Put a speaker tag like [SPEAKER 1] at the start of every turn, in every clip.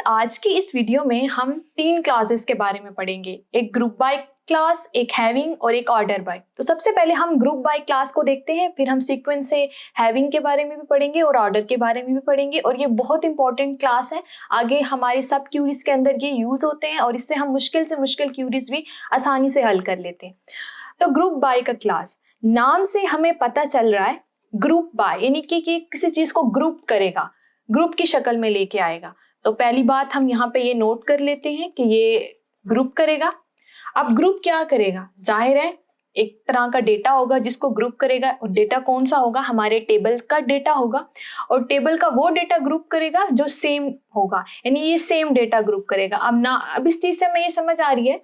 [SPEAKER 1] आज की इस वीडियो में हम 3 क्लासेस के बारे में पढ़ेंगे, एक ग्रुप बाय क्लास, एक हैविंग और एक ऑर्डर बाय। तो सबसे पहले हम ग्रुप बाय क्लास को देखते हैं, फिर हम सीक्वेंस से हैविंग के बारे में भी पढ़ेंगे और ऑर्डर के बारे में भी पढ़ेंगे। और ये बहुत इंपॉर्टेंट क्लास है, आगे हमारे सब क्यूरीज के अंदर ये यूज होते हैं और इससे हम मुश्किल से मुश्किल क्यूरीज भी आसानी से हल कर लेते हैं। तो ग्रुप बाय का क्लास, नाम से हमें पता चल रहा है ग्रुप बाय यानी कि किसी चीज को ग्रुप करेगा, ग्रुप की शक्ल में लेके आएगा। तो पहली बात हम यहाँ पे ये नोट कर लेते हैं कि ये ग्रुप करेगा। अब ग्रुप क्या करेगा, जाहिर है एक तरह का डेटा होगा जिसको ग्रुप करेगा, और डेटा कौन सा होगा, हमारे टेबल का डेटा होगा। और टेबल का वो डेटा ग्रुप करेगा जो सेम होगा, यानी ये सेम डेटा ग्रुप करेगा। अब इस चीज से हमें ये समझ आ रही है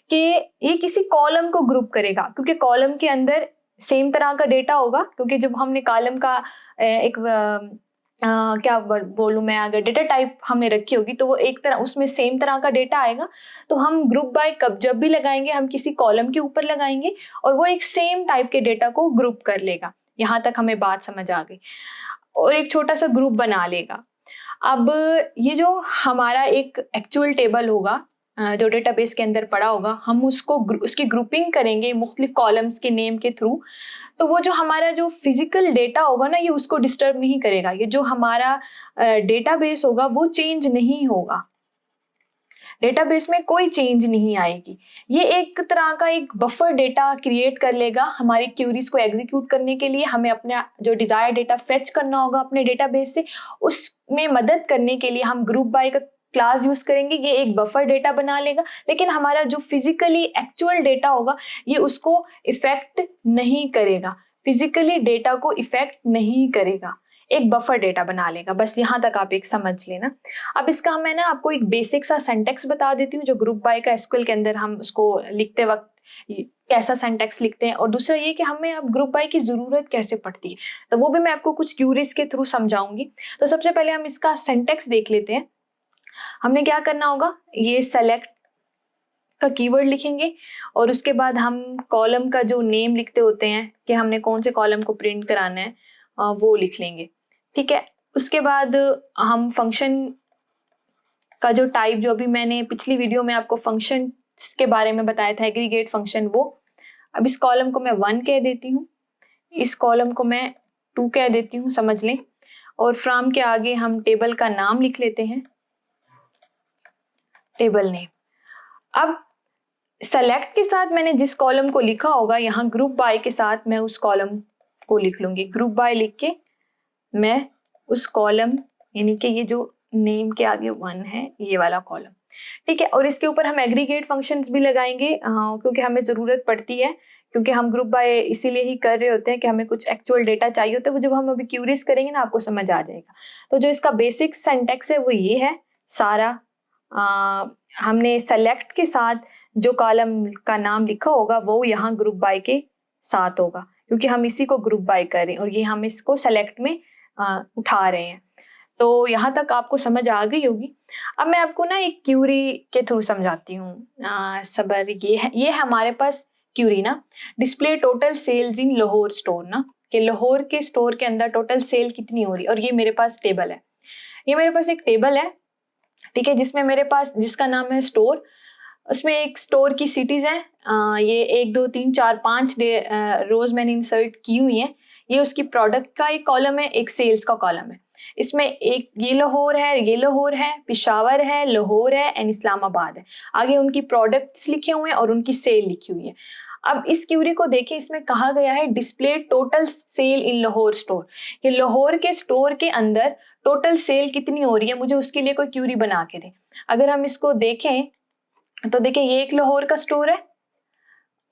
[SPEAKER 1] कि ये किसी कॉलम को ग्रुप करेगा, क्योंकि कॉलम के अंदर सेम तरह का डेटा होगा। क्योंकि जब हमने कॉलम का एक क्या बोलूं मैं, अगर डेटा टाइप हमने रखी होगी तो वो एक तरह उसमें सेम तरह का डेटा आएगा। तो हम ग्रुप बाय कब जब भी लगाएंगे हम किसी कॉलम के ऊपर लगाएंगे और वो एक सेम टाइप के डेटा को ग्रुप कर लेगा। यहाँ तक हमें बात समझ आ गई, और एक छोटा सा ग्रुप बना लेगा। अब ये जो हमारा एक एक्चुअल टेबल होगा जो डेटाबेस के अंदर पड़ा होगा, हम उसकी ग्रुपिंग करेंगे मुख्तलिफ कॉलम्स के नेम के थ्रू। तो वो जो हमारा जो फिजिकल डेटा होगा ना, ये उसको डिस्टर्ब नहीं करेगा। ये जो हमारा डेटाबेस होगा वो चेंज नहीं होगा, डेटाबेस में कोई चेंज नहीं आएगी। ये एक तरह का एक बफर डेटा क्रिएट कर लेगा हमारी क्यूरीज को एग्जीक्यूट करने के लिए। हमें अपना जो डिजायर डेटा फेच करना होगा अपने डेटाबेस से, उसमें मदद करने के लिए हम ग्रुप बाय का क्लास यूज करेंगे। ये एक बफर डेटा बना लेगा, लेकिन हमारा जो फिजिकली एक्चुअल डेटा होगा ये उसको इफेक्ट नहीं करेगा, फिजिकली डेटा को इफेक्ट नहीं करेगा, एक बफर डेटा बना लेगा। बस यहाँ तक आप एक समझ लेना। अब इसका मैं ना आपको एक बेसिक सा सिंटैक्स बता देती हूँ जो ग्रुप बाय का एसक्यूएल के अंदर हम उसको लिखते वक्त कैसा सिंटैक्स लिखते हैं, और दूसरा ये कि हमें अब ग्रुप बाय की जरूरत कैसे पड़ती है, तो वो भी मैं आपको कुछ क्यूरीज के थ्रू समझाऊंगी। तो सबसे पहले हम इसका सिंटैक्स देख लेते हैं। हमने क्या करना होगा, ये सेलेक्ट का कीवर्ड लिखेंगे और उसके बाद हम कॉलम का जो नेम लिखते होते हैं कि हमने कौन से कॉलम को प्रिंट कराना है वो लिख लेंगे, ठीक है। उसके बाद हम फंक्शन का जो टाइप, जो अभी मैंने पिछली वीडियो में आपको फंक्शन के बारे में बताया था, एग्रीगेट फंक्शन, वो अब इस कॉलम को मैं 1 कह देती हूँ, इस कॉलम को मैं 2 कह देती हूँ, समझ लें। और फ्रॉम के आगे हम टेबल का नाम लिख लेते हैं, टेबल नेम। अब सेलेक्ट के साथ मैंने जिस कॉलम को लिखा होगा, यहाँ ग्रुप बाय के साथ मैं उस कॉलम को लिख लूंगी। ग्रुप बाय लिख के मैं उस कॉलम, यानी कि ये जो नेम के आगे 1 है, ये वाला कॉलम, ठीक है। और इसके ऊपर हम एग्रीगेट फंक्शंस भी लगाएंगे क्योंकि हमें ज़रूरत पड़ती है, क्योंकि हम ग्रुप बाय इसीलिए ही कर रहे होते हैं कि हमें कुछ एक्चुअल डेटा चाहिए होता है। वो जब हम अभी क्यूरीज करेंगे ना आपको समझ आ जाएगा। तो जो इसका बेसिक सिंटैक्स है वो ये है सारा। हमने सेलेक्ट के साथ जो कॉलम का नाम लिखा होगा वो यहाँ ग्रुप बाय के साथ होगा, क्योंकि हम इसी को ग्रुप बाय कर रहे हैं और ये हम इसको सेलेक्ट में उठा रहे हैं। तो यहाँ तक आपको समझ आ गई होगी। अब मैं आपको ना एक क्यूरी के थ्रू समझाती हूँ। सबर, ये है हमारे पास क्यूरी ना, डिस्प्ले टोटल सेल्स इन लाहौर स्टोर ना, कि लाहौर के स्टोर के अंदर टोटल सेल कितनी हो रही है। और ये मेरे पास टेबल है, ये मेरे पास एक टेबल है, ठीक है, जिसमें मेरे पास, जिसका नाम है स्टोर। उसमें एक स्टोर की सिटीज हैं, ये 1 2 3 4 5 रोज मैंने इंसर्ट की हुई हैं। ये उसकी प्रोडक्ट का एक कॉलम है, एक सेल्स का कॉलम है। इसमें एक ये लाहौर है, पिशावर है, लाहौर है एंड इस्लामाबाद है। आगे उनकी प्रोडक्ट्स लिखे हुए हैं और उनकी सेल लिखी हुई है। अब इस क्यूरी को देखें, इसमें कहा गया है डिस्प्ले टोटल सेल इन लाहौर स्टोर, कि लाहौर के स्टोर के अंदर टोटल सेल कितनी हो रही है, मुझे उसके लिए कोई क्यूरी बना के दे। अगर हम इसको देखें तो देखें, ये एक लाहौर का स्टोर है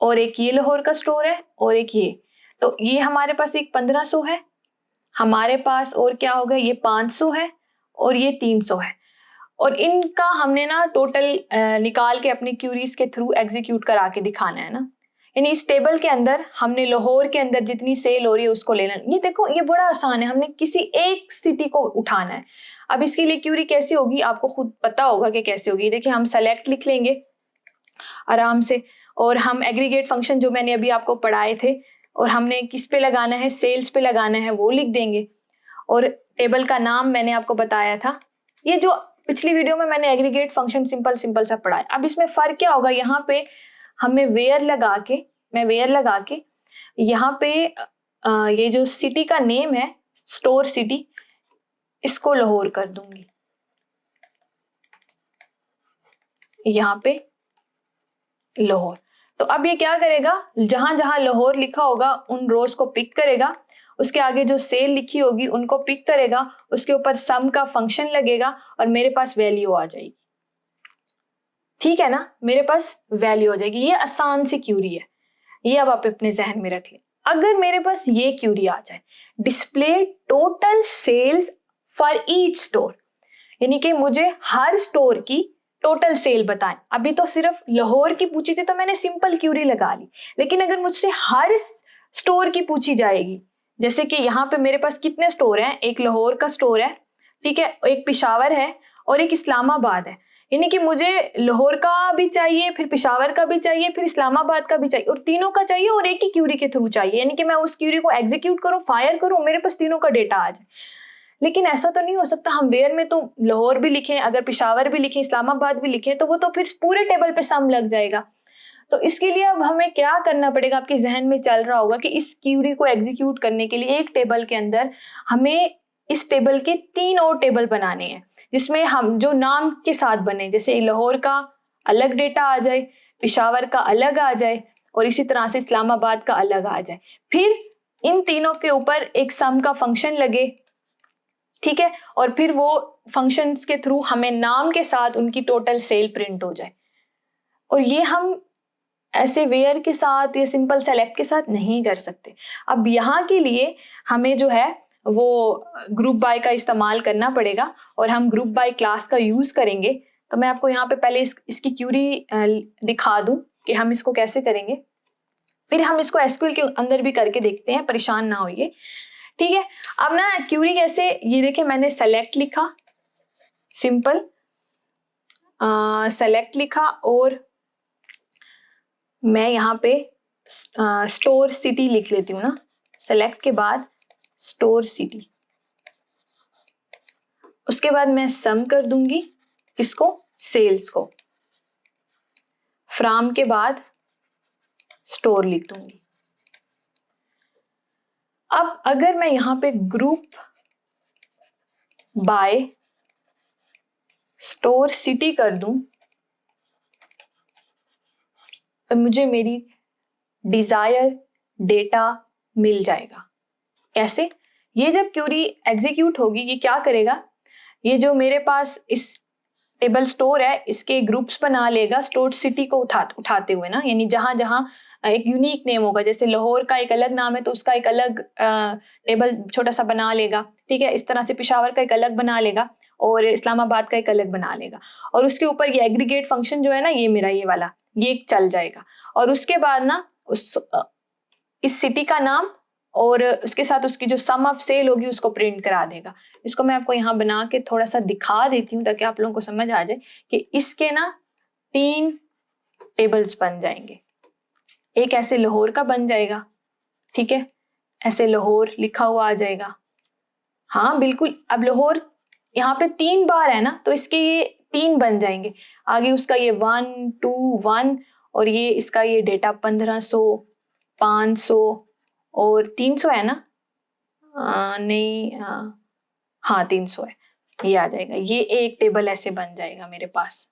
[SPEAKER 1] और एक ये लाहौर का स्टोर है और एक ये, तो ये हमारे पास एक 1500 है हमारे पास, और क्या होगा, ये 500 है और ये 300 है। और इनका हमने ना टोटल निकाल के अपने क्यूरीज के थ्रू एग्जीक्यूट करा के दिखाना है ना। यानी इस टेबल के अंदर हमने लाहौर के अंदर जितनी सेल हो रही है उसको लेना। ये देखो, ये बड़ा आसान है, हमने किसी एक सिटी को उठाना है। अब इसके लिए क्यूरी कैसी होगी आपको खुद पता होगा कि कैसे होगी। देखिए, हम सेलेक्ट लिख लेंगे आराम से, और हम एग्रीगेट फंक्शन जो मैंने अभी आपको पढ़ाए थे और हमने किस पे लगाना है, सेल्स पे लगाना है, वो लिख देंगे। और टेबल का नाम मैंने आपको बताया था। ये जो पिछली वीडियो में मैंने एग्रीगेट फंक्शन सिंपल सिंपल सा पढ़ा है। अब इसमें फर्क क्या होगा, यहाँ पे हमें वेयर लगा के यहाँ पे ये जो सिटी का नेम है स्टोर सिटी, इसको लाहौर कर दूंगी, यहाँ पे लाहौर। तो अब ये क्या करेगा, जहां जहां लाहौर लिखा होगा उन रोज को पिक करेगा, उसके आगे जो सेल लिखी होगी उनको पिक करेगा, उसके ऊपर सम का फंक्शन लगेगा और मेरे पास वैल्यू आ जाएगी। ठीक है ना, मेरे पास वैल्यू आ जाएगी। ये आसान सी क्यूरी है, ये अब आप अपने जहन में रख लें। अगर मेरे पास ये क्यूरी आ जाए, display total sales for each store, यानी कि मुझे हर स्टोर की टोटल सेल बताएं। अभी तो सिर्फ लाहौर की पूछी थी तो मैंने सिंपल क्यूरी लगा ली, लेकिन अगर मुझसे हर स्टोर की पूछी जाएगी, जैसे कि यहाँ पे मेरे पास कितने स्टोर हैं, एक लाहौर का स्टोर है, ठीक है, एक पेशावर है और एक इस्लामाबाद है, यानी कि मुझे लाहौर का भी चाहिए, फिर पेशावर का भी चाहिए, फिर इस्लामाबाद का भी चाहिए, और तीनों का चाहिए और एक ही क्यूरी के थ्रू चाहिए, यानी कि मैं उस क्यूरी को एग्जीक्यूट करूँ, फायर करूँ, मेरे पास तीनों का डेटा आ जाए। लेकिन ऐसा तो नहीं हो सकता, हम वेयर में तो लाहौर भी लिखें, अगर पेशावर भी लिखें, इस्लामाबाद भी लिखें, तो वो तो फिर पूरे टेबल पे सम लग जाएगा। तो इसके लिए अब हमें क्या करना पड़ेगा, आपके जहन में चल रहा होगा कि इस क्यूरी को एग्जीक्यूट करने के लिए एक टेबल के अंदर हमें इस टेबल के 3 और टेबल बनाने हैं, जिसमें हम जो नाम के साथ बने, जैसे लाहौर का अलग डेटा आ जाए, पेशावर का अलग आ जाए और इसी तरह से इस्लामाबाद का अलग आ जाए। फिर इन तीनों के ऊपर एक सम का फंक्शन लगे, ठीक है, और फिर वो फंक्शंस के थ्रू हमें नाम के साथ उनकी टोटल सेल प्रिंट हो जाए। और ये हम ऐसे वेयर के साथ या सिंपल सेलेक्ट के साथ नहीं कर सकते। अब यहाँ के लिए हमें जो है वो ग्रुप बाय का इस्तेमाल करना पड़ेगा और हम ग्रुप बाय क्लास का यूज करेंगे। तो मैं आपको यहाँ पे पहले इसकी क्यूरी दिखा दूं कि हम इसको कैसे करेंगे, फिर हम इसको एसक्यूएल के अंदर भी करके देखते हैं, परेशान ना होइए, ठीक है। अब ना क्यूरी कैसे, ये देखिए मैंने सेलेक्ट लिखा, सिंपल सेलेक्ट लिखा और मैं यहाँ पे स्टोर सिटी लिख लेती हूँ ना, सेलेक्ट के बाद स्टोर सिटी, उसके बाद मैं सम कर दूंगी इसको, सेल्स को, फ्रॉम के बाद स्टोर लिख दूंगी। अब अगर मैं यहाँ पे ग्रुप बाय स्टोर सिटी कर दूं तो मुझे मेरी डिजायर डेटा मिल जाएगा। कैसे, ये जब क्यूरी एग्जीक्यूट होगी ये क्या करेगा, ये जो मेरे पास इस टेबल स्टोर है इसके ग्रुप्स बना लेगा स्टोर सिटी को उठाते हुए ना, यानी जहां जहां एक यूनिक नेम होगा, जैसे लाहौर का एक अलग नाम है तो उसका एक अलग टेबल छोटा सा बना लेगा, ठीक है, इस तरह से पेशावर का एक अलग बना लेगा और इस्लामाबाद का एक अलग बना लेगा, और उसके ऊपर ये एग्रीगेट फंक्शन जो है ना, ये मेरा ये वाला ये चल जाएगा, और उसके बाद ना इस सिटी का नाम और उसके साथ उसकी जो सम ऑफ सेल होगी उसको प्रिंट करा देगा। इसको मैं आपको यहाँ बना के थोड़ा सा दिखा देती हूँ ताकि आप लोगों को समझ आ जाए कि इसके ना 3 टेबल्स बन जाएंगे। एक ऐसे लाहौर का बन जाएगा, ठीक है, ऐसे लाहौर लिखा हुआ आ जाएगा, हाँ बिल्कुल। अब लाहौर यहाँ पे 3 बार है ना, तो इसके ये 3 बन जाएंगे, आगे उसका ये 1 2 1 और ये इसका ये डेटा 1500 500 और 300 है ना, नहीं हाँ 300 है, ये आ जाएगा। ये एक टेबल ऐसे बन जाएगा मेरे पास,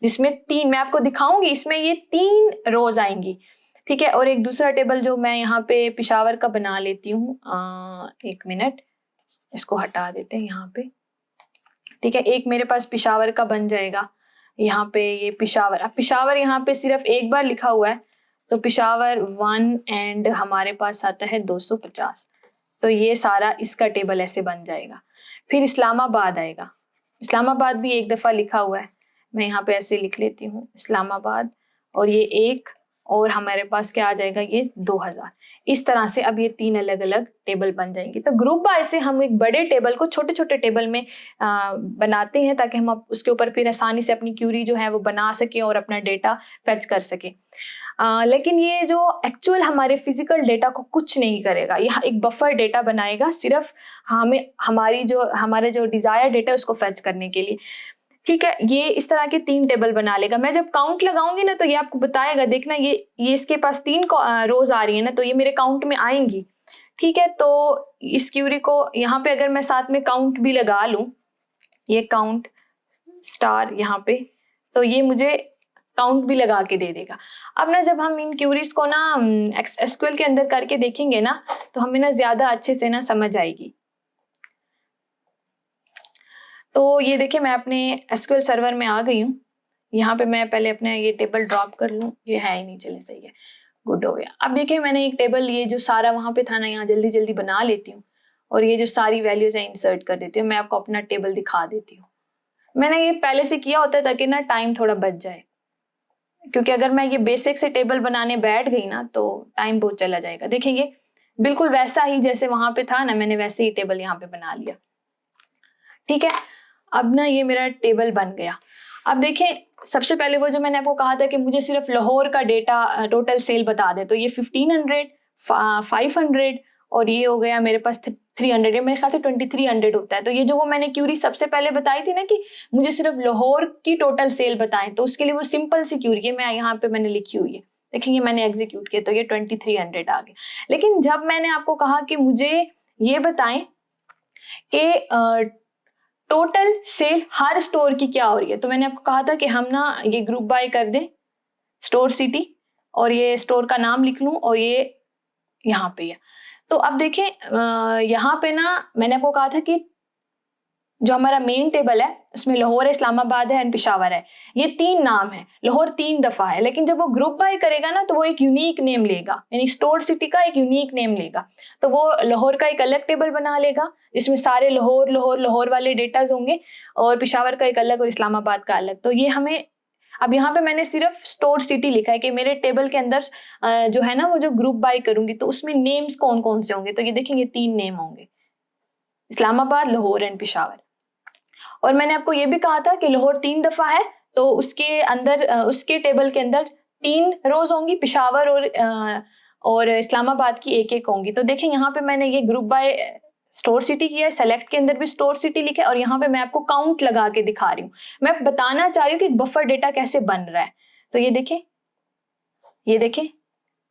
[SPEAKER 1] जिसमें 3 मैं आपको दिखाऊंगी, इसमें ये 3 रोज आएंगी, ठीक है। और एक दूसरा टेबल जो मैं यहाँ पे पेशावर का बना लेती हूँ, 1 मिनट, इसको हटा देते हैं यहाँ पे, ठीक है। एक मेरे पास पेशावर का बन जाएगा, यहाँ पे ये पेशावर, अब पेशावर यहाँ पे सिर्फ एक बार लिखा हुआ है तो पेशावर 1 एंड हमारे पास आता है 250, तो ये सारा इसका टेबल ऐसे बन जाएगा। फिर इस्लामाबाद आएगा, इस्लामाबाद भी एक दफ़ा लिखा हुआ है, मैं यहाँ पे ऐसे लिख लेती हूँ इस्लामाबाद, और ये 1 और हमारे पास क्या आ जाएगा, ये 2000। इस तरह से अब ये 3 अलग अलग टेबल बन जाएंगे। तो ग्रुप बाय से हम एक बड़े टेबल को छोटे छोटे टेबल में बनाते हैं ताकि हम उसके ऊपर फिर आसानी से अपनी क्यूरी जो है वो बना सकें और अपना डेटा फेच कर सकें। लेकिन ये जो एक्चुअल हमारे फिजिकल डेटा को कुछ नहीं करेगा, यह एक बफर डेटा बनाएगा सिर्फ हमारा जो डिजायर डेटा है उसको फेच करने के लिए। ठीक है, ये इस तरह के 3 टेबल बना लेगा। मैं जब काउंट लगाऊंगी ना तो ये आपको बताएगा, देखना ये इसके पास 3 रोज आ रही है ना, तो ये मेरे काउंट में आएंगी। ठीक है, तो इस क्यूरी को यहाँ पे अगर मैं साथ में काउंट भी लगा लूं, ये काउंट स्टार यहाँ पे, तो ये मुझे काउंट भी लगा के दे देगा। अब ना जब हम इन क्यूरीज को ना एसक्यूएल के अंदर करके देखेंगे ना, तो हमें ना ज्यादा अच्छे से ना समझ आएगी। तो ये देखिए मैं अपने एसक्यूएल सर्वर में आ गई हूँ। यहाँ पे मैं पहले अपने ये टेबल ड्रॉप कर लूँ, ये है ही नहीं, चले सही है, गुड हो गया। अब देखिए मैंने एक टेबल, ये जो सारा वहाँ पे था ना, यहाँ जल्दी जल्दी बना लेती हूँ और ये जो सारी वैल्यूज है इंसर्ट कर देती हूँ। मैं आपको अपना टेबल दिखा देती हूँ। मैंने ये पहले से किया होता है ताकि ना टाइम थोड़ा बच जाए, क्योंकि अगर मैं ये बेसिक से टेबल बनाने बैठ गई ना तो टाइम बहुत चला जाएगा। देखेंगे बिल्कुल वैसा ही जैसे वहां पे था ना, मैंने वैसे ही टेबल यहाँ पे बना लिया। ठीक है, अब ना ये मेरा टेबल बन गया। अब देखें सबसे पहले वो जो मैंने आपको कहा था कि मुझे सिर्फ लाहौर का डेटा टोटल सेल बता दे, तो ये 1500, 500 और ये हो गया मेरे पास 300, ये मेरे ख्याल से 2300 होता है। तो ये जो वो मैंने क्यूरी सबसे पहले बताई थी ना कि मुझे सिर्फ लाहौर की टोटल सेल बताएं, तो उसके लिए वो सिंपल सी क्यूरी है, मैं यहाँ पे मैंने लिखी हुई है, देखेंगे मैंने एग्जीक्यूट किया तो ये 2300 आ गया। लेकिन जब मैंने आपको कहा कि मुझे ये बताएं कि टोटल सेल हर स्टोर की क्या हो रही है, तो मैंने आपको कहा था कि हम ना ये ग्रुप बाय कर दें स्टोर सिटी और ये स्टोर का नाम लिख लूं और ये यहाँ पे है। तो अब देखें यहाँ पे ना मैंने आपको कहा था कि जो हमारा मेन टेबल है उसमें लाहौर है, इस्लामाबाद है एंड पेशावर है, ये 3 नाम है, लाहौर 3 दफा है। लेकिन जब वो ग्रुप बाय करेगा ना तो वो एक यूनिक नेम लेगा, यानी स्टोर सिटी का एक यूनिक नेम लेगा। तो वो लाहौर का एक अलग टेबल बना लेगा जिसमें सारे लाहौर लाहौर लाहौर वाले डेटाज होंगे और पेशावर का एक अलग और इस्लामाबाद का अलग। तो ये हमें अब यहाँ पे मैंने सिर्फ स्टोर सिटी लिखा है कि मेरे टेबल के अंदर जो है ना वो जो ग्रुप बाय करूंगी तो उसमें नेम्स कौन कौन से होंगे, तो ये देखेंगे 3 नेम होंगे, इस्लामाबाद, लाहौर एंड पेशावर। और मैंने आपको ये भी कहा था कि लाहौर 3 दफा है तो उसके अंदर उसके टेबल के अंदर 3 रोज होंगी, पेशावर और इस्लामाबाद की एक एक होंगी। तो देखें यहाँ पे मैंने ये ग्रुप बाय स्टोर सिटी किया है, सेलेक्ट के अंदर भी स्टोर सिटी लिखा है और यहाँ पे मैं आपको काउंट लगा के दिखा रही हूँ। मैं बताना चाह रही हूँ कि बफर डेटा कैसे बन रहा है। तो ये देखें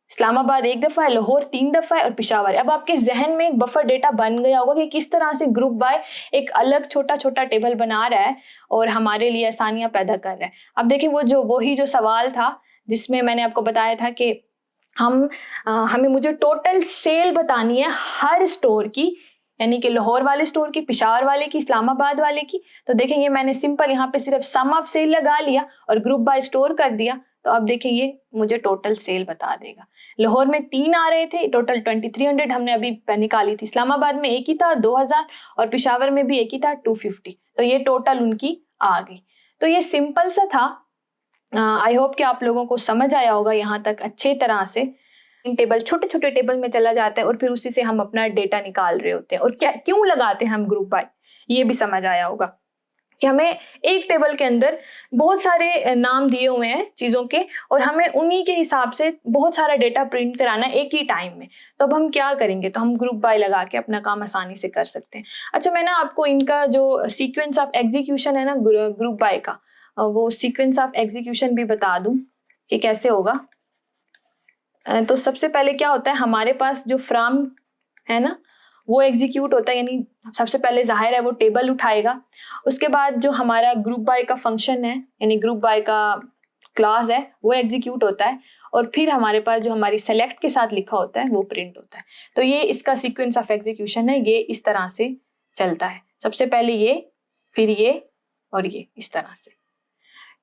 [SPEAKER 1] इस्लामाबाद 1 दफा है, लाहौर 3 दफा है और पेशावर है। अब आपके जहन में एक बफर डेटा बन गया होगा कि किस तरह से ग्रुप बाय एक अलग छोटा छोटा टेबल बना रहा है और हमारे लिए आसानियां पैदा कर रहा है। अब देखिए वही जो सवाल था जिसमें मैंने आपको बताया था कि मुझे टोटल सेल बतानी है हर स्टोर की, यानी कि लाहौर वाले स्टोर की, पेशावर वाले की, इस्लामाबाद वाले की। तो देखेंगे मैंने सिंपल यहाँ पे सिर्फ सम ऑफ सेल लगा लिया और ग्रुप बाय स्टोर कर दिया। तो अब देखिए ये मुझे टोटल सेल बता देगा। लाहौर में 3 आ रहे थे, टोटल 2300 हमने अभी निकाली थी। इस्लामाबाद में एक ही था 2000 और पेशावर में भी एक ही था 250। तो ये टोटल उनकी आ गई। तो ये सिंपल सा था। आई होप कि आप लोगों को समझ आया होगा यहाँ तक अच्छे तरह से। टेबल छोटे छोटे टेबल में चला जाता है और फिर उसी से हम अपना डेटा निकाल रहे होते हैं और क्यों लगाते हैं हम ग्रुप बाय, ये भी समझ आया होगा कि हमें एक टेबल के अंदर बहुत सारे नाम दिए हुए हैं चीज़ों के और हमें उन्हीं के हिसाब से बहुत सारा डेटा प्रिंट कराना है एक ही टाइम में। तो अब हम क्या करेंगे, तो हम ग्रुप बाय लगा के अपना काम आसानी से कर सकते हैं। अच्छा, मैं ना आपको इनका जो सीक्वेंस ऑफ एग्जीक्यूशन है ना ग्रुप बाय का, वो सीक्वेंस ऑफ एग्जीक्यूशन भी बता दूं कि कैसे होगा। तो सबसे पहले क्या होता है, हमारे पास जो फ्रॉम है ना वो एग्जीक्यूट होता है, यानी सबसे पहले जाहिर है वो टेबल उठाएगा। उसके बाद जो हमारा ग्रुप बाय का फंक्शन है यानी ग्रुप बाय का क्लास है वो एग्जीक्यूट होता है और फिर हमारे पास जो हमारी सेलेक्ट के साथ लिखा होता है वो प्रिंट होता है। तो ये इसका सीक्वेंस ऑफ एग्जीक्यूशन है, ये इस तरह से चलता है, सबसे पहले ये, फिर ये और ये, इस तरह से।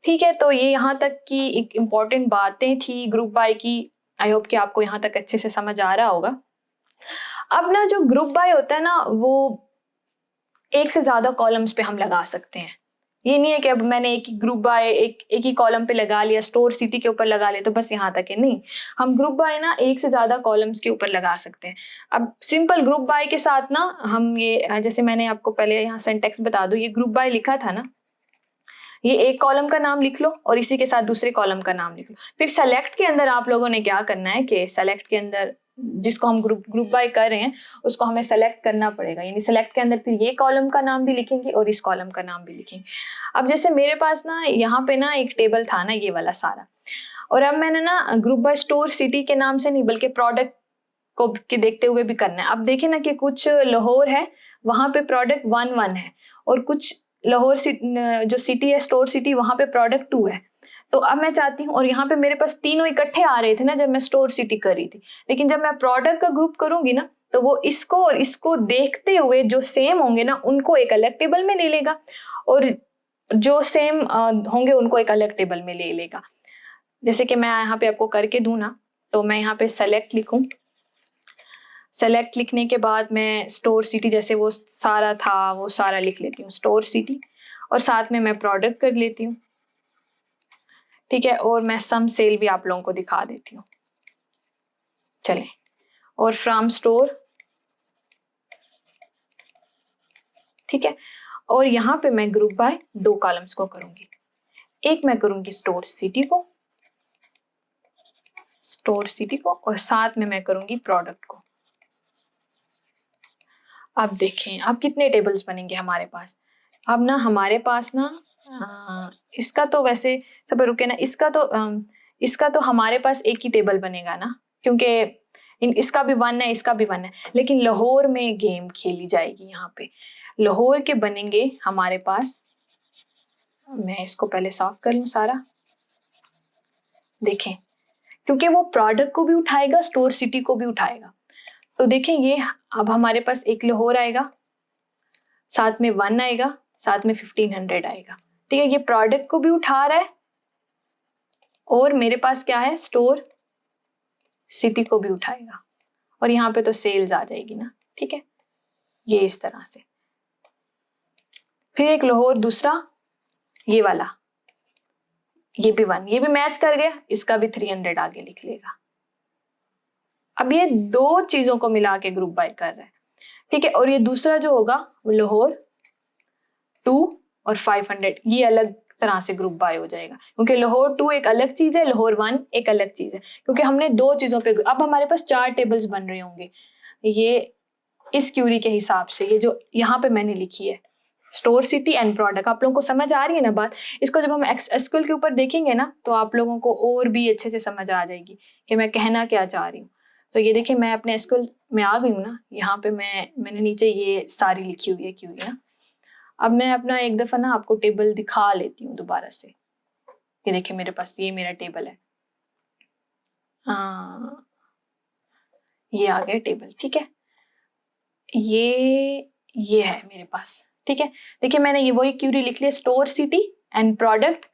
[SPEAKER 1] ठीक है, तो ये यहाँ तक की एक इम्पॉर्टेंट बातें थी ग्रुप बाय की। आई होप कि आपको यहाँ तक अच्छे से समझ आ रहा होगा। अब ना जो ग्रुप बाय होता है ना वो एक से ज्यादा कॉलम्स पे हम लगा सकते हैं। ये नहीं है कि अब मैंने एक ही ग्रुप बाय एक ही कॉलम पे लगा लिया, स्टोर सिटी के ऊपर लगा लिया तो बस यहाँ तक है, नहीं, हम ग्रुप बाय ना एक से ज्यादा कॉलम्स के ऊपर लगा सकते हैं। अब सिंपल ग्रुप बाय के साथ ना हम ये, जैसे मैंने आपको पहले यहाँ सिंटैक्स बता दूं, ये ग्रुप बाय लिखा था ना, ये एक कॉलम का नाम लिख लो और इसी के साथ दूसरे कॉलम का नाम लिख लो। फिर सेलेक्ट के अंदर आप लोगों ने क्या करना है कि सेलेक्ट के अंदर जिसको हम ग्रुप बाय कर रहे हैं उसको हमें सेलेक्ट करना पड़ेगा, यानी सेलेक्ट के अंदर फिर ये कॉलम का नाम भी लिखेंगे और इस कॉलम का नाम भी लिखेंगे। अब जैसे मेरे पास ना यहाँ पे ना एक टेबल था ना ये वाला सारा, और अब मैंने ना ग्रुप बाय स्टोर सिटी के नाम से नहीं बल्कि प्रोडक्ट को के देखते हुए भी करना है। अब देखिए ना कि कुछ लाहौर है वहां पे प्रोडक्ट 1 है और कुछ लाहौर जो सिटी है स्टोर सिटी वहां पे प्रोडक्ट 2 है। तो अब मैं चाहती हूँ, और यहाँ पे मेरे पास तीनों इकट्ठे आ रहे थे ना जब मैं स्टोर सिटी कर रही थी, लेकिन जब मैं प्रोडक्ट का ग्रुप करूंगी ना तो वो इसको और इसको देखते हुए जो सेम होंगे ना उनको एक अलग टेबल में ले लेगा और जो सेम होंगे उनको एक अलग टेबल में ले लेगा। जैसे कि मैं यहाँ पे आपको करके दूं ना, तो मैं यहाँ पे सेलेक्ट लिखूं, सेलेक्ट लिखने के बाद मैं स्टोर सिटी जैसे वो सारा था वो सारा लिख लेती हूँ स्टोर सिटी, और साथ में मैं प्रोडक्ट कर लेती हूँ, ठीक है। और मैं सम सेल भी आप लोगों को दिखा देती हूँ, चलें। और फ्रॉम स्टोर, ठीक है। और यहाँ पे मैं ग्रुप बाय 2 कॉलम्स को करूंगी, एक मैं करूंगी स्टोर सिटी को और साथ में मैं करूंगी प्रोडक्ट को। अब देखें अब कितने टेबल्स बनेंगे हमारे पास। अब ना हमारे पास ना इसका तो वैसे सब रुके ना, इसका तो हमारे पास एक ही टेबल बनेगा ना, क्योंकि इसका भी 1 है इसका भी 1 है, लेकिन लाहौर में गेम खेली जाएगी। यहाँ पे लाहौर के बनेंगे हमारे पास, मैं इसको पहले साफ कर लूं सारा, देखें क्योंकि वो प्रोडक्ट को भी उठाएगा स्टोर सिटी को भी उठाएगा। तो देखें ये अब हमारे पास एक लाहौर आएगा, साथ में 1 आएगा, साथ में 1500 आएगा, ठीक है। ये प्रोडक्ट को भी उठा रहा है और मेरे पास क्या है स्टोर सिटी को भी उठाएगा, और यहाँ पे तो सेल्स आ जाएगी ना, ठीक है। ये इस तरह से फिर एक लाहौर दूसरा ये वाला, ये भी 1, ये भी मैच कर गया, इसका भी 300 आगे लिख लेगा। अब ये 2 चीजों को मिला के ग्रुप बाय कर रहा है, ठीक है। और ये दूसरा जो होगा वो लाहौर 2 और 500 ये अलग तरह से ग्रुप बाय हो जाएगा, क्योंकि लाहौर 2 एक अलग चीज है, लाहौर 1 एक अलग चीज है, क्योंकि हमने 2 चीजों पे। अब हमारे पास 4 टेबल्स बन रहे होंगे ये इस क्यूरी के हिसाब से, ये जो यहाँ पे मैंने लिखी है स्टोर सिटी एंड प्रोडक्ट। आप लोगों को समझ आ रही है ना बात? इसको जब हम एसक्यूएल के ऊपर देखेंगे ना तो आप लोगों को और भी अच्छे से समझ आ जाएगी कि मैं कहना क्या चाह रही हूँ। तो ये देखिए मैं अपने एसक्यूएल में आ गई हूँ ना, यहाँ पे मैंने नीचे ये सारी लिखी हुई है क्यूरी ना। अब मैं अपना एक दफा ना आपको टेबल दिखा लेती हूँ दोबारा से। ये देखिए मेरे पास ये मेरा टेबल है, ये आ गया टेबल, ठीक है। ये है मेरे पास, ठीक है। देखिए मैंने ये वही क्यूरी लिख लिया स्टोर सिटी एंड प्रोडक्ट,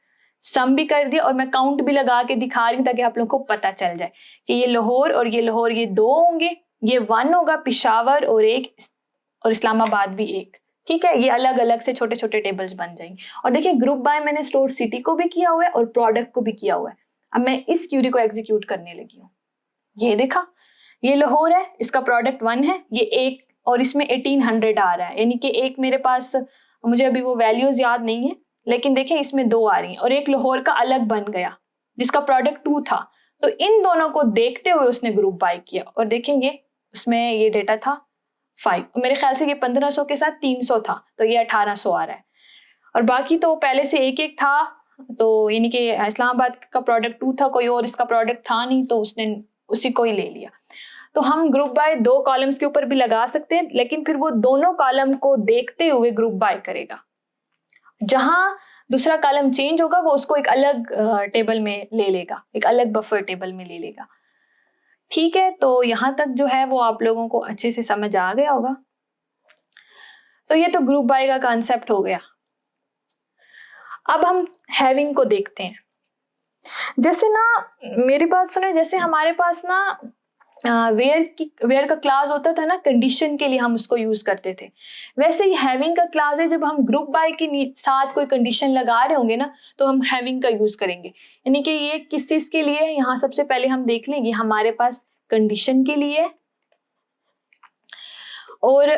[SPEAKER 1] सम भी कर दिया और मैं काउंट भी लगा के दिखा रही हूँ ताकि आप लोगों को पता चल जाए कि ये लाहौर और ये 2 होंगे, ये 1 होगा पिशावर और इस्लामाबाद भी 1, ठीक है। ये अलग अलग से छोटे छोटे टेबल्स बन जाएंगे। और देखिए ग्रुप बाय मैंने स्टोर सिटी को भी किया हुआ है और प्रोडक्ट को भी किया हुआ है। अब मैं इस क्यूरी को एग्जीक्यूट करने लगी हूँ। ये देखा ये लाहौर है, इसका प्रोडक्ट 1 है, ये 1 और इसमें 1800 आ रहा है, यानी कि एक मेरे पास मुझे अभी वो वैल्यूज याद नहीं है, लेकिन देखें इसमें 2 आ रही हैं और एक लाहौर का अलग बन गया जिसका प्रोडक्ट 2 था। तो इन दोनों को देखते हुए उसने ग्रुप बाय किया और देखेंगे उसमें ये डेटा था 5, मेरे ख्याल से ये 1500 के साथ 300 था, तो ये 1800 आ रहा है। और बाकी तो पहले से एक एक था, तो यानी कि इस्लामाबाद का प्रोडक्ट 2 था, कोई और इसका प्रोडक्ट था नहीं, तो उसने उसी को ही ले लिया। तो हम ग्रुप बाय 2 कॉलम्स के ऊपर भी लगा सकते हैं, लेकिन फिर वो दोनों कॉलम को देखते हुए ग्रुप बाय करेगा। जहां दूसरा कॉलम चेंज होगा वो उसको एक अलग टेबल में ले लेगा, एक अलग बफर टेबल में ले लेगा, ठीक है। तो यहां तक जो है वो आप लोगों को अच्छे से समझ आ गया होगा। तो ये तो ग्रुप बाय का कॉन्सेप्ट हो गया। अब हम हैविंग को देखते हैं। जैसे ना मेरी बात सुने, जैसे हमारे पास ना वेयर का क्लास होता था ना, कंडीशन के लिए हम उसको यूज करते थे, वैसे ही हैविंग का क्लास है। जब हम ग्रुप बाय के साथ कोई कंडीशन लगा रहे होंगे ना तो हम हैविंग का यूज करेंगे। यानी कि ये किस चीज के लिए है, यहाँ सबसे पहले हम देख लेंगे हमारे पास कंडीशन के लिए। और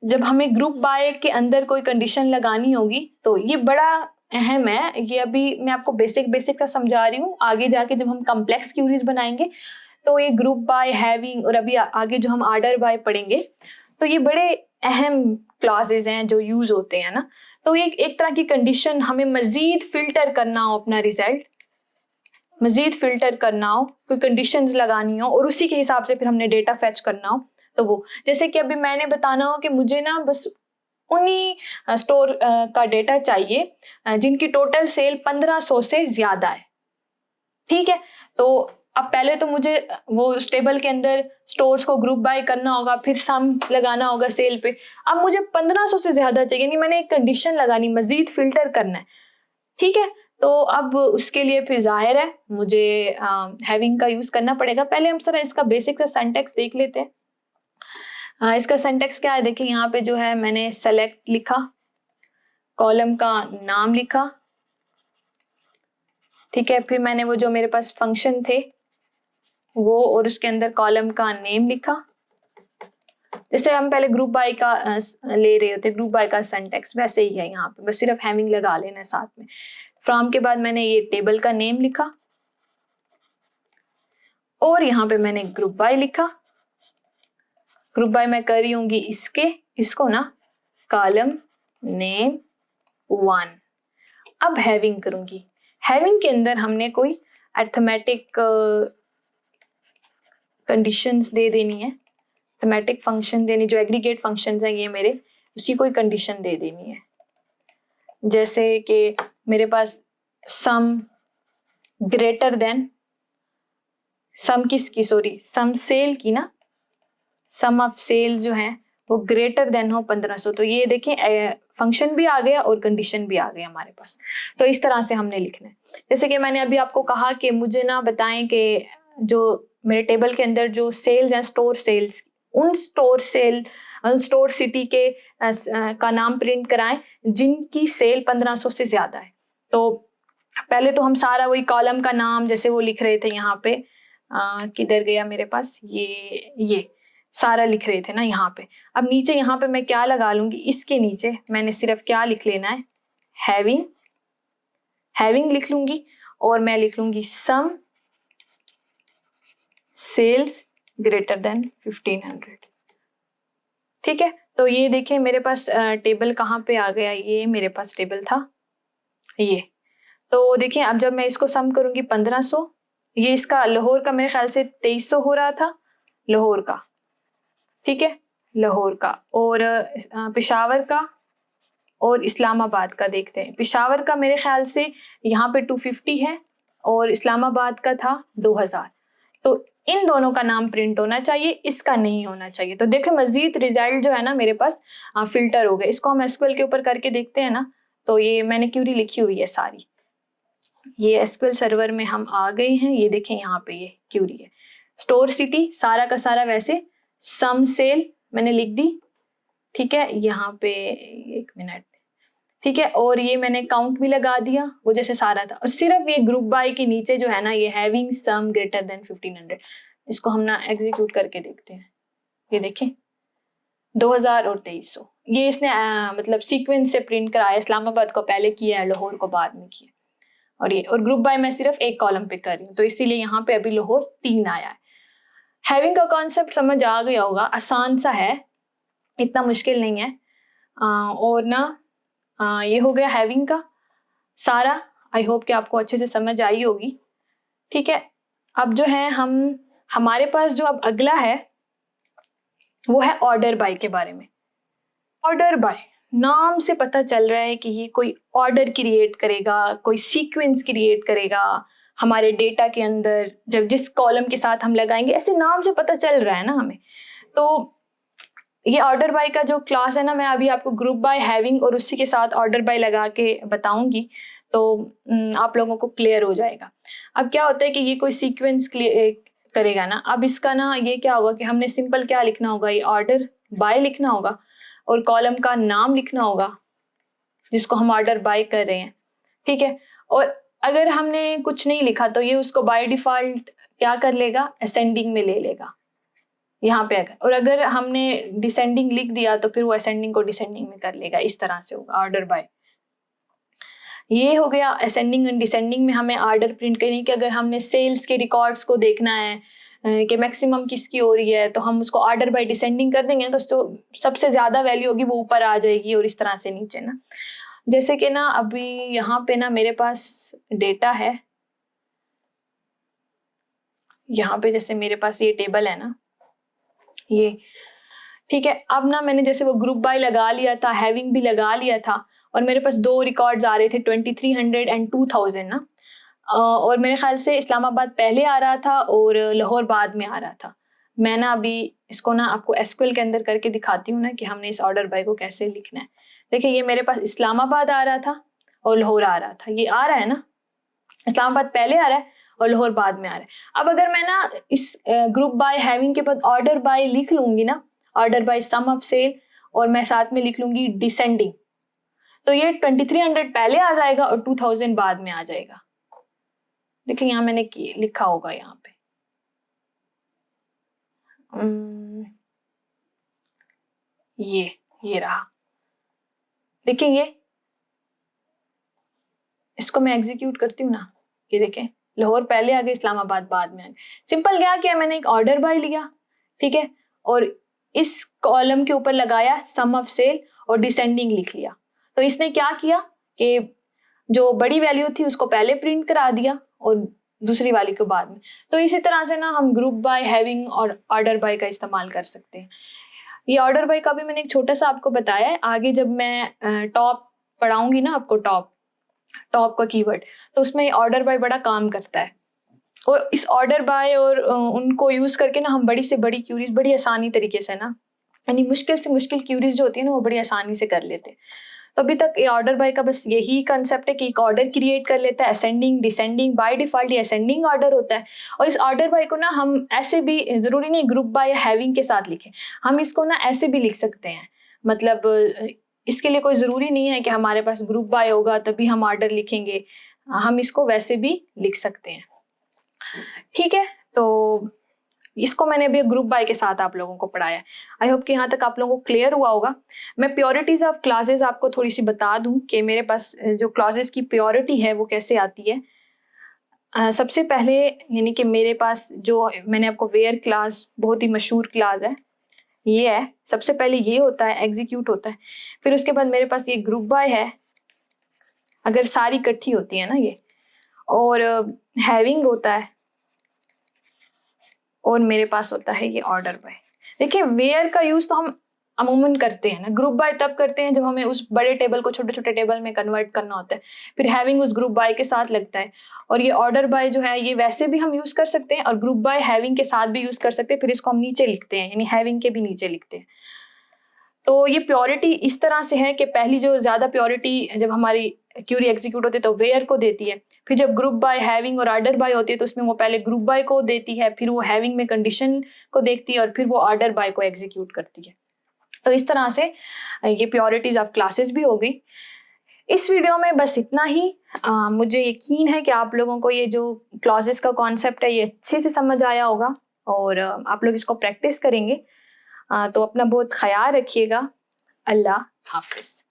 [SPEAKER 1] जब हमें ग्रुप बाय के अंदर कोई कंडीशन लगानी होगी तो ये बड़ा अहम है। ये अभी मैं आपको बेसिक का समझा रही हूँ, आगे जाके जब हम कॉम्प्लेक्स क्यूरीज बनाएंगे तो ये ग्रुप बाय, हैविंग और अभी आगे जो हम ऑर्डर बाय पढ़ेंगे तो ये बड़े अहम क्लासेस हैं जो यूज होते हैं ना। तो ये एक तरह की कंडीशन, हमें मजीद फिल्टर करना हो अपना रिजल्ट, मजीद फिल्टर करना हो, कोई कंडीशंस लगानी हो और उसी के हिसाब से फिर हमने डेटा फेच करना हो, तो वो जैसे कि अभी मैंने बताना हो कि मुझे ना बस उन्हीं स्टोर का डेटा चाहिए जिनकी टोटल सेल 1500 से ज्यादा है। ठीक है, तो अब पहले तो मुझे वो उस टेबल के अंदर स्टोर्स को ग्रुप बाय करना होगा, फिर सम लगाना होगा सेल पे। अब मुझे 1500 से ज्यादा चाहिए, नहीं मैंने एक कंडीशन लगानी, मजीद फिल्टर करना है। ठीक है, तो अब उसके लिए फिर जाहिर है मुझे हैविंग का यूज करना पड़ेगा। पहले हम सर इसका बेसिक सा सिंटैक्स देख लेते हैं। इसका सिंटैक्स क्या है, देखिए यहाँ पे जो है मैंने सेलेक्ट लिखा, कॉलम का नाम लिखा, ठीक है, फिर मैंने वो जो मेरे पास फंक्शन थे वो और उसके अंदर कॉलम का नेम लिखा। जैसे हम पहले ग्रुप बाय का ले रहे होते, ग्रुप बाय का सिंटैक्स वैसे ही है यहाँ पे, बस सिर्फ हैविंग लगा लेना है साथ में। फ्रॉम के बाद मैंने ये टेबल का नेम लिखा और यहाँ पे मैंने ग्रुप बाय लिखा। ग्रुप बाय मैं कर रही हूँगी इसको ना कॉलम नेम 1। अब हैविंग करूंगी, हैविंग के अंदर हमने कोई अरिथमेटिक कंडीशंस दे देनी है, अरिथमेटिक फंक्शन देनी, जो एग्रीगेट फंक्शंस हैं ये मेरे, उसी कोई कंडीशन दे देनी है। जैसे कि मेरे पास सम ग्रेटर देन, सम किसकी, सॉरी सम सेल की ना, सम ऑफ सेल जो है वो ग्रेटर देन हो 1500। तो ये देखें फंक्शन भी आ गया और कंडीशन भी आ गई हमारे पास। तो इस तरह से हमने लिखना है। जैसे कि मैंने अभी आपको कहा कि मुझे ना बताएं कि जो मेरे टेबल के अंदर जो सेल्स हैं, स्टोर सेल्स, उन स्टोर सिटी के का नाम प्रिंट कराएं जिनकी सेल 1500 से ज्यादा है। तो पहले तो हम सारा वही कॉलम का नाम जैसे वो लिख रहे थे यहाँ पे, किधर गया मेरे पास, ये सारा लिख रहे थे ना यहाँ पे। अब नीचे यहाँ पे मैं क्या लगा लूंगी, इसके नीचे मैंने सिर्फ क्या लिख लेना है, हैविंग लिख लूंगी और मैं लिख लूंगी सम सेल्स ग्रेटर देन 1500। ठीक है, तो ये देखिए मेरे पास टेबल कहाँ पे आ गया, ये मेरे पास टेबल था ये। तो देखिए अब जब मैं इसको सम करूंगी 1500, ये इसका लाहौर का मेरे ख्याल से 2300 हो रहा था, लाहौर का, ठीक है, लाहौर का, और पेशावर का और इस्लामाबाद का देखते हैं। पेशावर का मेरे ख्याल से यहाँ पे 250 है और इस्लामाबाद का था 2000। तो इन दोनों का नाम प्रिंट होना चाहिए, इसका नहीं होना चाहिए। तो देखो मजीद रिजल्ट जो है ना मेरे पास फिल्टर हो गए। इसको हम एसक्यूएल के ऊपर करके देखते हैं ना, तो ये मैंने क्यूरी लिखी हुई है सारी, ये एसक्यूएल सर्वर में हम आ गए हैं। ये देखें यहाँ पे ये क्यूरी है, स्टोर सिटी सारा का सारा वैसे, सम सेल मैंने लिख दी, ठीक है, यहाँ पे 1 मिनट, ठीक है, और ये मैंने काउंट भी लगा दिया वो जैसे सारा था। और सिर्फ ये ग्रुप बाय के नीचे जो है ना ये हैविंग सम ग्रेटर देन 1500, इसको हम ना एग्जीक्यूट करके देखते हैं। ये देखें 2000 और 2300, ये इसने मतलब सीक्वेंस से प्रिंट कराया, इस्लामाबाद को पहले किया है, लाहौर को बाद में किया। और ये और ग्रुप बाय मैं सिर्फ एक कॉलम पे कर रही हूँ, तो इसीलिए यहाँ पे अभी लाहौर 3 आया है। हैविंग का कॉन्सेप्ट समझ आ गया होगा, आसान सा है, इतना मुश्किल नहीं है। और ना ये हो गया हैविंग का सारा। आई होप कि आपको अच्छे से समझ आई होगी। ठीक है, अब जो है हमारे पास जो अब अगला है वो है ऑर्डर बाय के बारे में। ऑर्डर बाय नाम से पता चल रहा है कि ये कोई ऑर्डर क्रिएट करेगा, कोई सीक्वेंस क्रिएट करेगा हमारे डेटा के अंदर, जब जिस कॉलम के साथ हम लगाएंगे, ऐसे नाम से पता चल रहा है ना हमें। तो ये ऑर्डर बाय का जो क्लास है ना, मैं अभी आपको ग्रुप बाय, हैविंग और उसी के साथ ऑर्डर बाय लगा के बताऊंगी, तो आप लोगों को क्लियर हो जाएगा। अब क्या होता है कि ये कोई सीक्वेंस करेगा ना, अब इसका ना ये क्या होगा कि हमने सिंपल क्या लिखना होगा, ये ऑर्डर बाय लिखना होगा और कॉलम का नाम लिखना होगा जिसको हम ऑर्डर बाय कर रहे हैं। ठीक है, और अगर हमने कुछ नहीं लिखा तो ये उसको बाय डिफॉल्ट क्या कर लेगा, असेंडिंग में ले लेगा यहाँ पे और अगर हमने डिसेंडिंग लिख दिया तो फिर वो असेंडिंग को डिसेंडिंग में कर लेगा। इस तरह से होगा ऑर्डर बाय। ये हो गया असेंडिंग एंड डिसेंडिंग में हमें आर्डर प्रिंट करने की। अगर हमने सेल्स के रिकॉर्ड्स को देखना है कि मैक्सिमम किसकी हो रही है, तो हम उसको ऑर्डर बाय डिसेंडिंग कर देंगे, तो सबसे ज़्यादा वैल्यू होगी वो ऊपर आ जाएगी और इस तरह से नीचे ना। जैसे कि ना अभी यहाँ पे ना मेरे पास डेटा है, यहाँ पे जैसे मेरे पास ये टेबल है ना, ये ठीक है। अब ना मैंने जैसे वो ग्रुप बाय लगा लिया था, हैविंग भी लगा लिया था, और मेरे पास 2 रिकॉर्ड्स आ रहे थे 2300 एंड 2000 ना। और मेरे ख्याल से इस्लामाबाद पहले आ रहा था और लाहौर बाद में आ रहा था। मैं ना अभी इसको ना आपको एसक्यूएल के अंदर करके दिखाती हूँ ना कि हमने इस ऑर्डर बाय को कैसे लिखना है। देखिए ये मेरे पास इस्लामाबाद आ रहा था और लाहौर आ रहा था, ये आ रहा है ना, इस्लामाबाद पहले आ रहा है और लाहौर बाद में आ रहा है। अब अगर मैं ना इस ग्रुप बाय हैविंग के बाद ऑर्डर बाय लिख लूंगी ना, order by sum of sale, और मैं साथ में लिख लूंगी डिसेंडिंग, तो ये 2300 पहले आ जाएगा और 2000 बाद में आ जाएगा। देखिए यहाँ मैंने लिखा होगा यहाँ पे ये रहा। देखिए ये इसको मैं एग्जीक्यूट करती हूँ ना, ये देखें लाहौर पहले आ गया, इस्लामाबाद बाद में आ गया। सिंपल क्या किया मैंने, एक ऑर्डर बाय लिया, ठीक है, और इस कॉलम के ऊपर लगाया सम ऑफ सेल और डिसेंडिंग लिख लिया। तो इसने क्या किया कि जो बड़ी वैल्यू थी उसको पहले प्रिंट करा दिया और दूसरी वाली को बाद में। तो इसी तरह से ना हम ग्रुप बाय, हैविंग और ऑर्डर बाय का इस्तेमाल कर सकते हैं। ये ऑर्डर बाय का भी मैंने एक छोटा सा आपको बताया है। आगे जब मैं टॉप पढ़ाऊंगी ना आपको, टॉप का कीवर्ड, तो उसमें ऑर्डर बाय बड़ा काम करता है। और इस ऑर्डर बाय और उनको यूज करके ना हम बड़ी से बड़ी क्यूरीज बड़ी आसानी तरीके से ना, यानी मुश्किल से मुश्किल क्यूरीज जो होती है ना वो बड़ी आसानी से कर लेते हैं। तो अभी तक ये ऑर्डर बाय का बस यही कंसेप्ट है कि एक ऑर्डर क्रिएट कर लेता है, असेंडिंग डिसेंडिंग। बाय डिफॉल्ट ये असेंडिंग ऑर्डर होता है। और इस ऑर्डर बाय को ना हम ऐसे भी, जरूरी नहीं ग्रुप बाय या हैविंग के साथ लिखें, हम इसको ना ऐसे भी लिख सकते हैं। मतलब इसके लिए कोई ज़रूरी नहीं है कि हमारे पास ग्रुप बाय होगा तभी हम ऑर्डर लिखेंगे, हम इसको वैसे भी लिख सकते हैं, ठीक है। तो इसको मैंने अभी ग्रुप बाय के साथ आप लोगों को पढ़ाया। आई होप कि यहाँ तक आप लोगों को क्लियर हुआ होगा। मैं प्योरिटीज ऑफ क्लासेस आपको थोड़ी सी बता दूं कि मेरे पास जो क्लासेस की प्योरिटी है वो कैसे आती है। सबसे पहले यानी कि मेरे पास जो मैंने आपको वेयर क्लास, बहुत ही मशहूर क्लास है, ये है। सबसे पहले ये होता है, एग्जीक्यूट होता है। फिर उसके बाद मेरे पास ये ग्रुप बाय है, अगर सारी इकट्ठी होती है ना ये, और हैविंग होता है, और मेरे पास होता है ये ऑर्डर बाय। देखिए वेयर का यूज तो हम अमूमन करते हैं ना, ग्रुप बाय तब करते हैं जब हमें उस बड़े टेबल को छोटे छोटे टेबल में कन्वर्ट करना होता है। फिर हैविंग उस ग्रुप बाय के साथ लगता है। और ये ऑर्डर बाय जो है ये वैसे भी हम यूज कर सकते हैं और ग्रुप बाय हैविंग के साथ भी यूज कर सकते हैं। फिर इसको हम नीचे लिखते हैं, यानी हैविंग के भी नीचे लिखते हैं। तो ये प्योरिटी इस तरह से है कि पहली जो ज्यादा प्योरिटी जब हमारी क्यूरी एग्जीक्यूट होती है तो वेयर को देती है। फिर जब ग्रुप बाय, हैविंग और ऑर्डर बाय होती है तो उसमें वो पहले ग्रुप बाय को देती है, फिर वो हैविंग में कंडीशन को देखती है और फिर वो ऑर्डर बाय को एग्जीक्यूट करती है। तो इस तरह से ये प्योरिटीज ऑफ क्लासेस भी हो गई। इस वीडियो में बस इतना ही। मुझे यकीन है कि आप लोगों को ये जो क्लॉजेस का कॉन्सेप्ट है ये अच्छे से समझ आया होगा और आप लोग इसको प्रैक्टिस करेंगे। तो अपना बहुत ख्याल रखिएगा। अल्लाह हाफिज।